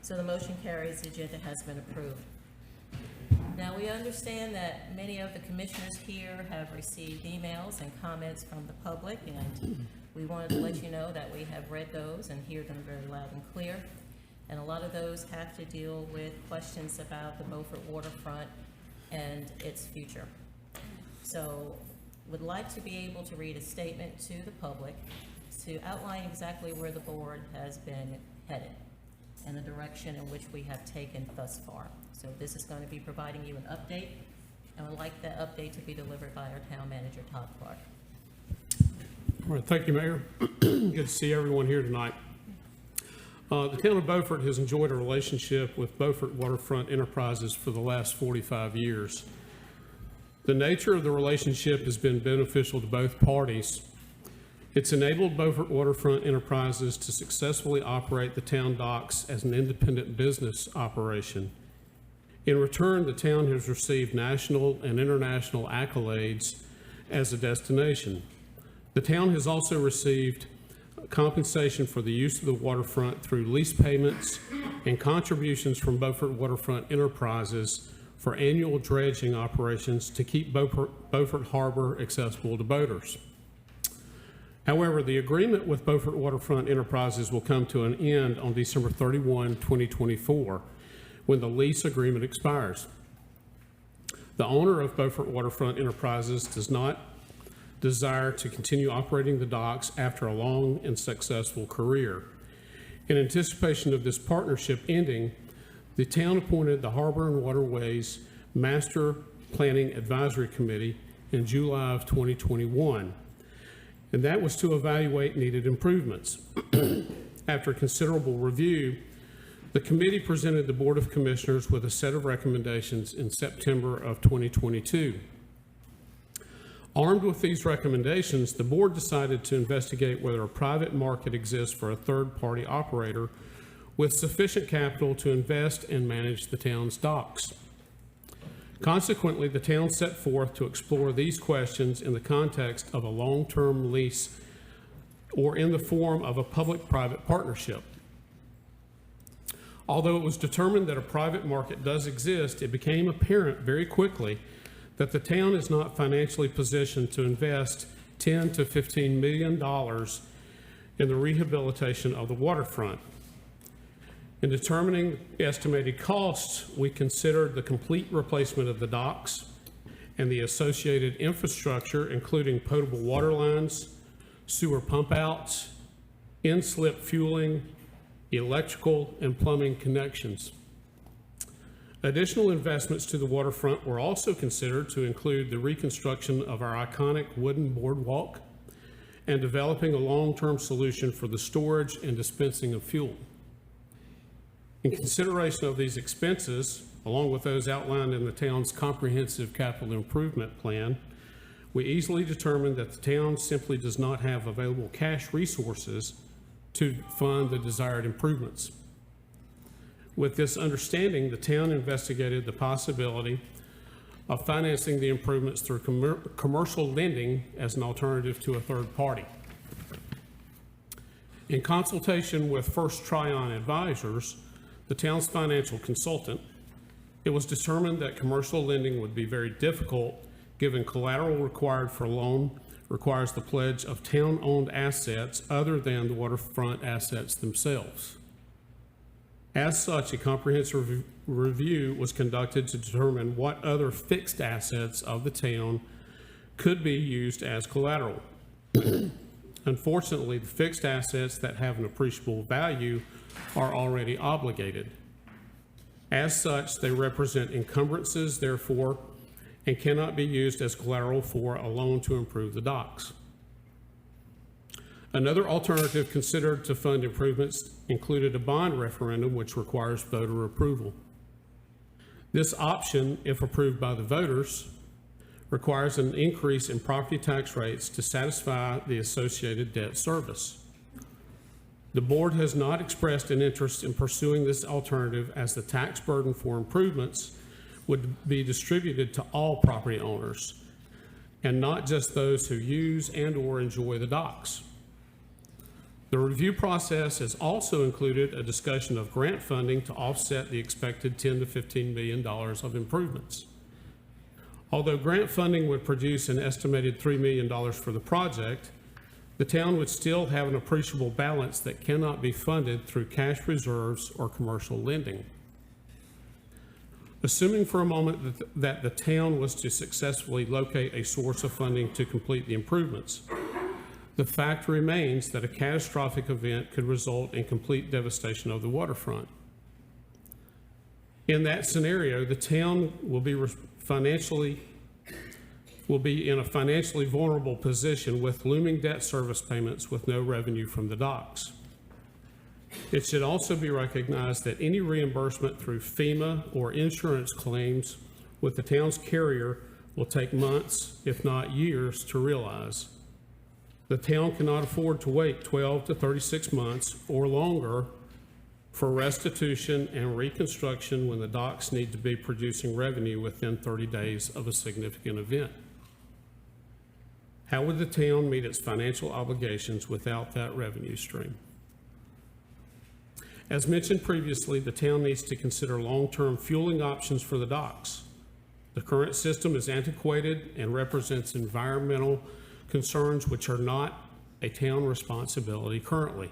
So the motion carries, the agenda has been approved. Now, we understand that many of the commissioners here have received emails and comments from the public, and we wanted to let you know that we have read those and hear them very loud and clear. And a lot of those have to deal with questions about the Beaufort Waterfront and its future. So, would like to be able to read a statement to the public to outline exactly where the board has been headed and the direction in which we have taken thus far. So this is going to be providing you an update, and would like that update to be delivered by our town manager, Todd Clark. All right, thank you, Mayor. Good to see everyone here tonight. The town of Beaufort has enjoyed a relationship with Beaufort Waterfront Enterprises for the last 45 years. The nature of the relationship has been beneficial to both parties. It's enabled Beaufort Waterfront Enterprises to successfully operate the town docks as an independent business operation. In return, the town has received national and international accolades as a destination. The town has also received compensation for the use of the waterfront through lease payments and contributions from Beaufort Waterfront Enterprises for annual dredging operations to keep Beaufort Harbor accessible to boaters. However, the agreement with Beaufort Waterfront Enterprises will come to an end on December 31, 2024, when the lease agreement expires. The owner of Beaufort Waterfront Enterprises does not desire to continue operating the docks after a long and successful career. In anticipation of this partnership ending, the town appointed the Harbor and Waterways Master Planning Advisory Committee in July of 2021, and that was to evaluate needed improvements. After considerable review, the committee presented the Board of Commissioners with a set of recommendations in September of 2022. Armed with these recommendations, the board decided to investigate whether a private market exists for a third-party operator with sufficient capital to invest and manage the town's docks. Consequently, the town set forth to explore these questions in the context of a long-term lease or in the form of a public-private partnership. Although it was determined that a private market does exist, it became apparent very quickly that the town is not financially positioned to invest $10 to $15 million in the rehabilitation of the waterfront. In determining estimated costs, we considered the complete replacement of the docks and the associated infrastructure, including potable water lines, sewer pump outs, in-slip fueling, electrical and plumbing connections. Additional investments to the waterfront were also considered to include the reconstruction of our iconic wooden boardwalk and developing a long-term solution for the storage and dispensing of fuel. In consideration of these expenses, along with those outlined in the town's comprehensive capital improvement plan, we easily determined that the town simply does not have available cash resources to fund the desired improvements. With this understanding, the town investigated the possibility of financing the improvements through commercial lending as an alternative to a third party. In consultation with First Tryon Advisors, the town's financial consultant, it was determined that commercial lending would be very difficult given collateral required for a loan requires the pledge of town-owned assets other than the waterfront assets themselves. As such, a comprehensive review was conducted to determine what other fixed assets of the town could be used as collateral. Unfortunately, the fixed assets that have an appreciable value are already obligated. As such, they represent encumbrances, therefore, and cannot be used as collateral for a loan to improve the docks. Another alternative considered to fund improvements included a bond referendum, which requires voter approval. This option, if approved by the voters, requires an increase in property tax rates to satisfy the associated debt service. The board has not expressed an interest in pursuing this alternative, as the tax burden for improvements would be distributed to all property owners and not just those who use and or enjoy the docks. The review process has also included a discussion of grant funding to offset the expected $10 to $15 million of improvements. Although grant funding would produce an estimated $3 million for the project, the town would still have an appreciable balance that cannot be funded through cash reserves or commercial lending. Assuming for a moment that the town was to successfully locate a source of funding to complete the improvements, the fact remains that a catastrophic event could result in complete devastation of the waterfront. In that scenario, the town will be in a financially vulnerable position with looming debt service payments with no revenue from the docks. It should also be recognized that any reimbursement through FEMA or insurance claims with the town's carrier will take months, if not years, to realize. The town cannot afford to wait 12 to 36 months or longer for restitution and reconstruction when the docks need to be producing revenue within 30 days of a significant event. How would the town meet its financial obligations without that revenue stream? As mentioned previously, the town needs to consider long-term fueling options for the docks. The current system is antiquated and represents environmental concerns which are not a town responsibility currently.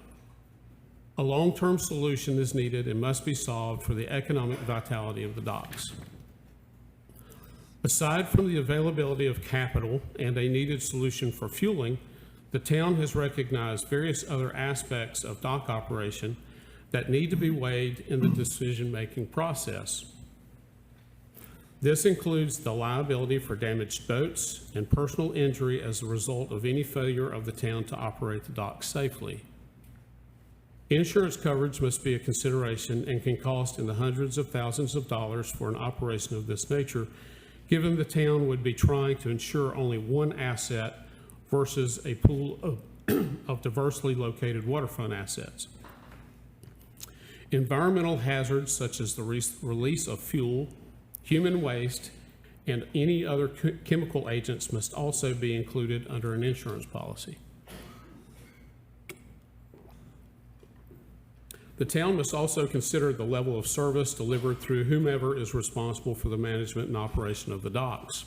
A long-term solution is needed and must be solved for the economic vitality of the docks. Aside from the availability of capital and a needed solution for fueling, the town has recognized various other aspects of dock operation that need to be weighed in the decision-making process. This includes the liability for damaged boats and personal injury as a result of any failure of the town to operate the dock safely. Insurance coverage must be a consideration and can cost in the hundreds of thousands of dollars for an operation of this nature, given the town would be trying to insure only one asset versus a pool of diversely located waterfront assets. Environmental hazards such as the release of fuel, human waste, and any other chemical agents must also be included under an insurance policy. The town must also consider the level of service delivered through whomever is responsible for the management and operation of the docks.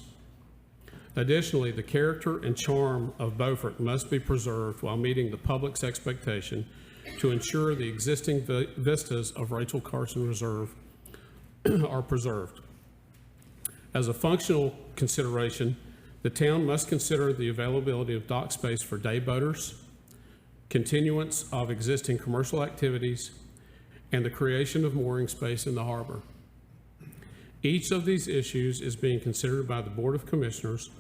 Additionally, the character and charm of Beaufort must be preserved while meeting the public's expectation to ensure the existing vistas of Rachel Carson Reserve are preserved. As a functional consideration, the town must consider the availability of dock space for day boaters, continuance of existing commercial activities, and the creation of mooring space in the harbor. Each of these issues is being considered by the Board of Commissioners,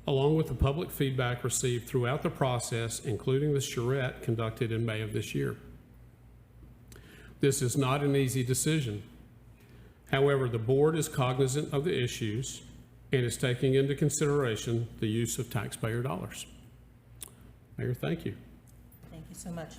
along with the public feedback received throughout the process, including the charrette conducted in May of this year. This is not an easy decision. However, the board is cognizant of the issues and is taking into consideration the use of taxpayer dollars. Mayor, thank you. Thank you so much.